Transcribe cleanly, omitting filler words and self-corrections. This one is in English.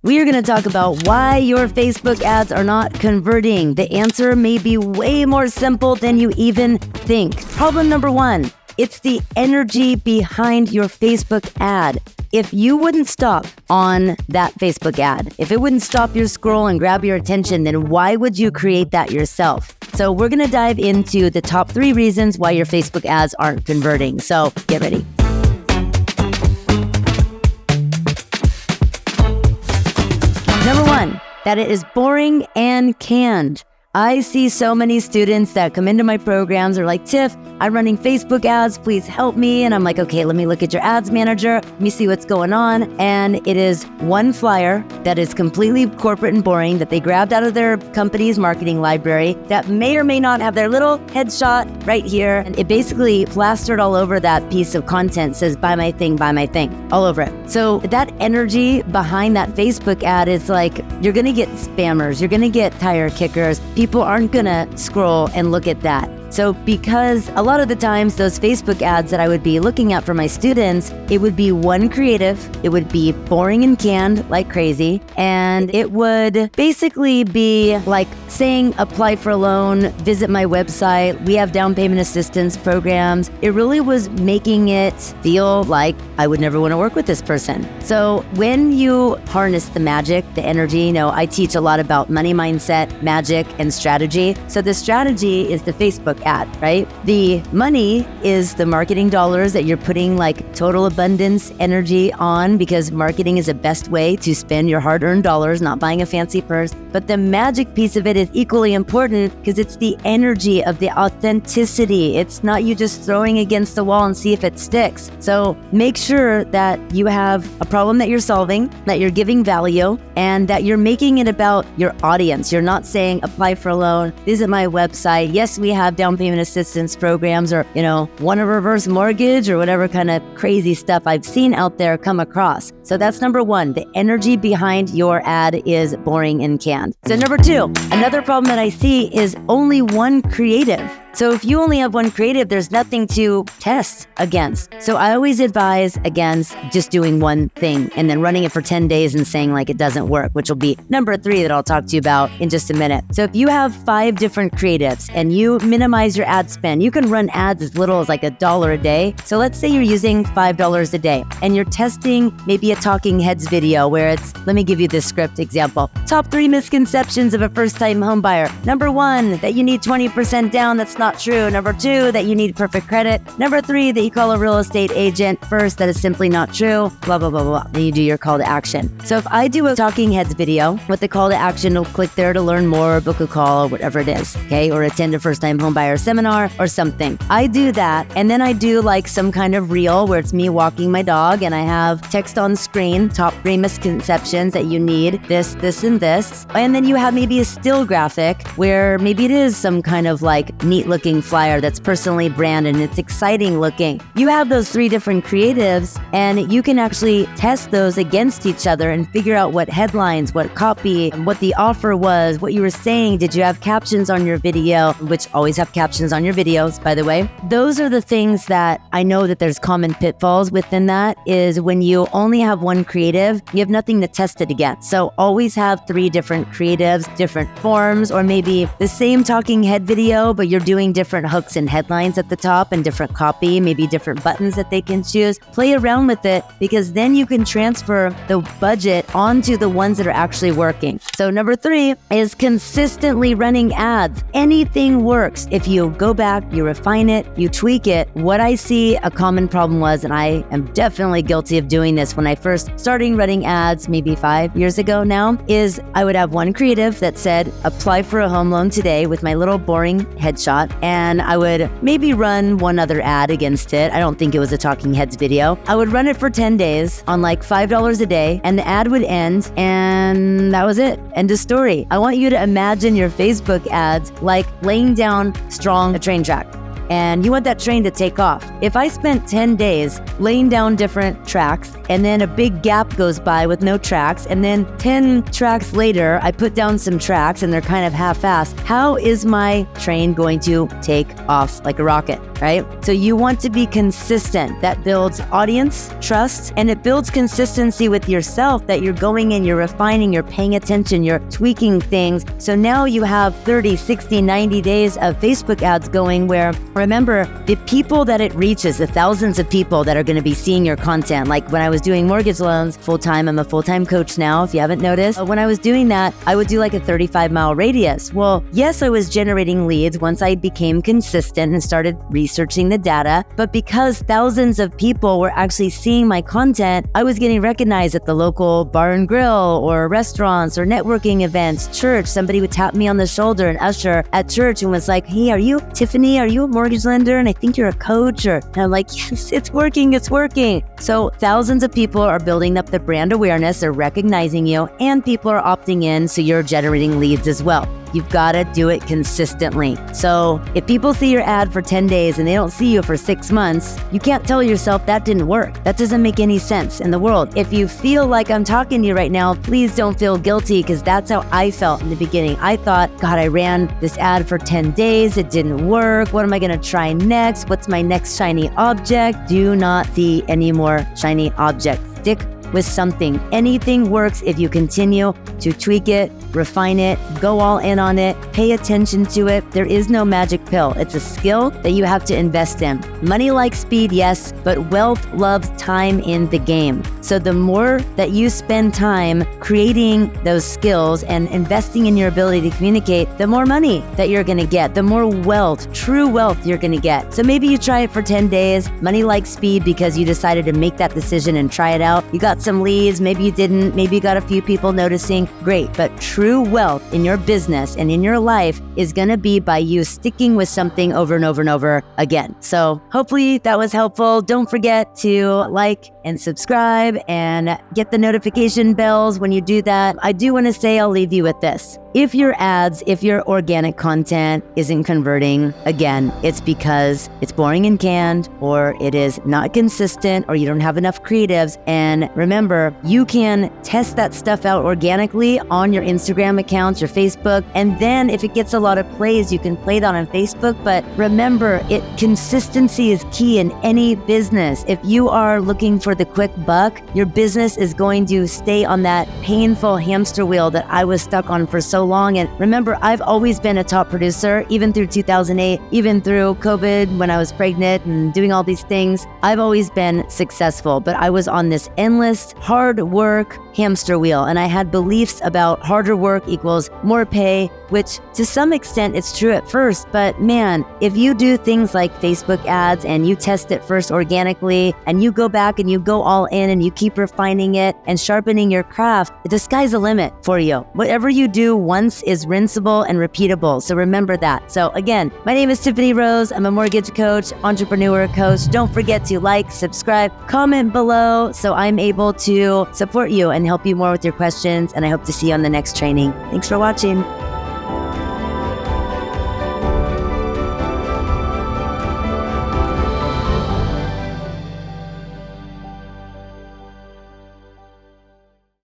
We are going to talk about why your Facebook ads are not converting. The answer may be way more simple than you even think. Problem number one, it's the energy behind your Facebook ad. If you wouldn't stop on that Facebook ad, if it wouldn't stop your scroll and grab your attention, then why would you create that yourself? So we're going to dive into the top 3 reasons why your Facebook ads aren't converting. So get ready. Number 1, that it is boring and canned. I see so many students that come into my programs are like, Tiff, I'm running Facebook ads, please help me. And I'm like, okay, let me look at your ads manager. Let me see what's going on. And it is one flyer that is completely corporate and boring that they grabbed out of their company's marketing library that may or may not have their little headshot right here. And it basically plastered all over that piece of content, says, buy my thing, all over it. So that energy behind that Facebook ad is like, you're going to get spammers, you're going to get tire kickers. People aren't going to scroll and look at that. So because a lot of the times those Facebook ads that I would be looking at for my students, it would be one creative, it would be boring and canned like crazy, and it would basically be like saying apply for a loan, visit my website, we have down payment assistance programs. It really was making it feel like I would never want to work with this person. So when you harness the magic, the energy, I teach a lot about money mindset, magic, and strategy. So the strategy is the Facebook ad, right? The money is the marketing dollars that you're putting like total abundance energy on, because marketing is the best way to spend your hard-earned dollars, not buying a fancy purse. But the magic piece of it is equally important because it's the energy of the authenticity. It's not you just throwing against the wall and see if it sticks. So make sure that you have a problem that you're solving, that you're giving value, and that you're making it about your audience. You're not saying apply for a loan, visit my website. Yes, we have down payment assistance programs, or, want a reverse mortgage, or whatever kind of crazy stuff I've seen out there come across. So that's number 1. The energy behind your ad is boring and canned. So number 2, another problem that I see is only one creative. So if you only have one creative, there's nothing to test against. So I always advise against just doing one thing and then running it for 10 days and saying like it doesn't work, which will be number 3 that I'll talk to you about in just a minute. So if you have 5 different creatives and you minimize your ad spend, you can run ads as little as like $1 a day. So let's say you're using $5 a day and you're testing maybe a talking heads video where it's, let me give you this script example. Top 3 misconceptions of a first-time home buyer. Number 1, that you need 20% down. That's not true. Number 2, that you need perfect credit. Number 3, that you call a real estate agent first. That is simply not true. Blah, blah, blah, blah. Then you do your call to action. So if I do a talking heads video with the call to action, you'll click there to learn more, book a call, whatever it is, okay? Or attend a first-time home buyer seminar or something. I do that, and then I do like some kind of reel where it's me walking my dog, and I have text on screen, top 3 misconceptions that you need, this, and this. And then you have maybe a still graphic where maybe it is some kind of like neat looking flyer that's personally branded and it's exciting looking. You have those 3 different creatives, and you can actually test those against each other and figure out what headlines, what copy, what the offer was, what you were saying. Did you have captions on your video? Which always have captions on your videos, by the way. Those are the things that I know that there's common pitfalls within that, is when you only have one creative, you have nothing to test it against. So always have 3 different creatives, different forms, or maybe the same talking head video, but you're doing different hooks and headlines at the top and different copy, maybe different buttons that they can choose. Play around with it, because then you can transfer the budget onto the ones that are actually working. So number 3 is consistently running ads. Anything works. If you go back, you refine it, you tweak it. What I see a common problem was, and I am definitely guilty of doing this when I first started running ads maybe 5 years ago now, is I would have one creative that said, apply for a home loan today, with my little boring headshot. And I would maybe run one other ad against it. I don't think it was a talking heads video. I would run it for 10 days on like $5 a day, and the ad would end, and that was it. End of story. I want you to imagine your Facebook ads like laying down strong a train track. and you want that train to take off. If I spent 10 days laying down different tracks and then a big gap goes by with no tracks, and then 10 tracks later, I put down some tracks and they're kind of half-assed, how is my train going to take off like a rocket, right? So you want to be consistent. That builds audience, trust, and it builds consistency with yourself that you're going in, you're refining, you're paying attention, you're tweaking things. So now you have 30, 60, 90 days of Facebook ads going where, remember, the people that it reaches, the thousands of people that are going to be seeing your content. Like when I was doing mortgage loans full-time, I'm a full-time coach now, if you haven't noticed. When I was doing that, I would do like a 35-mile radius. Well, yes, I was generating leads once I became consistent and started researching the data, but because thousands of people were actually seeing my content, I was getting recognized at the local bar and grill or restaurants or networking events, church. Somebody would tap me on the shoulder, an usher at church, and was like, hey, are you Tiffany? Are you a mortgage lender? And I think you're a coach. And I'm like, yes, it's working. It's working. So thousands of people are building up the brand awareness. They're recognizing you, and people are opting in. So you're generating leads as well. You've got to do it consistently. So if people see your ad for 10 days and they don't see you for 6 months, you can't tell yourself that didn't work. That doesn't make any sense in the world. If you feel like I'm talking to you right now, please don't feel guilty, because that's how I felt in the beginning. I thought, God, I ran this ad for 10 days. It didn't work. What am I going to try next? What's my next shiny object? Do not see any more shiny objects. Stick with something. Anything works if you continue to tweak it, refine it, go all in on it, pay attention to it. There is no magic pill. It's a skill that you have to invest in. Money likes speed, yes, but wealth loves time in the game. So the more that you spend time creating those skills and investing in your ability to communicate, the more money that you're going to get, the more wealth, true wealth you're going to get. So maybe you try it for 10 days. Money likes speed because you decided to make that decision and try it out. You got some leads, maybe you didn't, maybe you got a few people noticing, great. But true wealth in your business and in your life is going to be by you sticking with something over and over and over again. So hopefully that was helpful. Don't forget to like and subscribe and get the notification bells when you do that. I do want to say, I'll leave you with this. If your ads, if your organic content isn't converting, again, it's because it's boring and canned, or it is not consistent, or you don't have enough creatives. And remember, you can test that stuff out organically on your Instagram accounts, your Facebook, and then if it gets a lot of plays, you can play that on Facebook. But remember, consistency is key in any business. If you are looking for the quick buck, your business is going to stay on that painful hamster wheel that I was stuck on for so long. And remember, I've always been a top producer, even through 2008, even through COVID when I was pregnant and doing all these things. I've always been successful, but I was on this endless hard work hamster wheel. And I had beliefs about harder work equals more pay, which to some extent it's true at first. But man, if you do things like Facebook ads and you test it first organically and you go back and you go all in and you keep refining it and sharpening your craft, the sky's the limit for you. Whatever you do once is rinsable and repeatable. So remember that. So again, my name is Tiffany Rose. I'm a mortgage coach, entrepreneur coach. Don't forget to like, subscribe, comment below so I'm able to support you and help you more with your questions. And I hope to see you on the next training. Thanks for watching.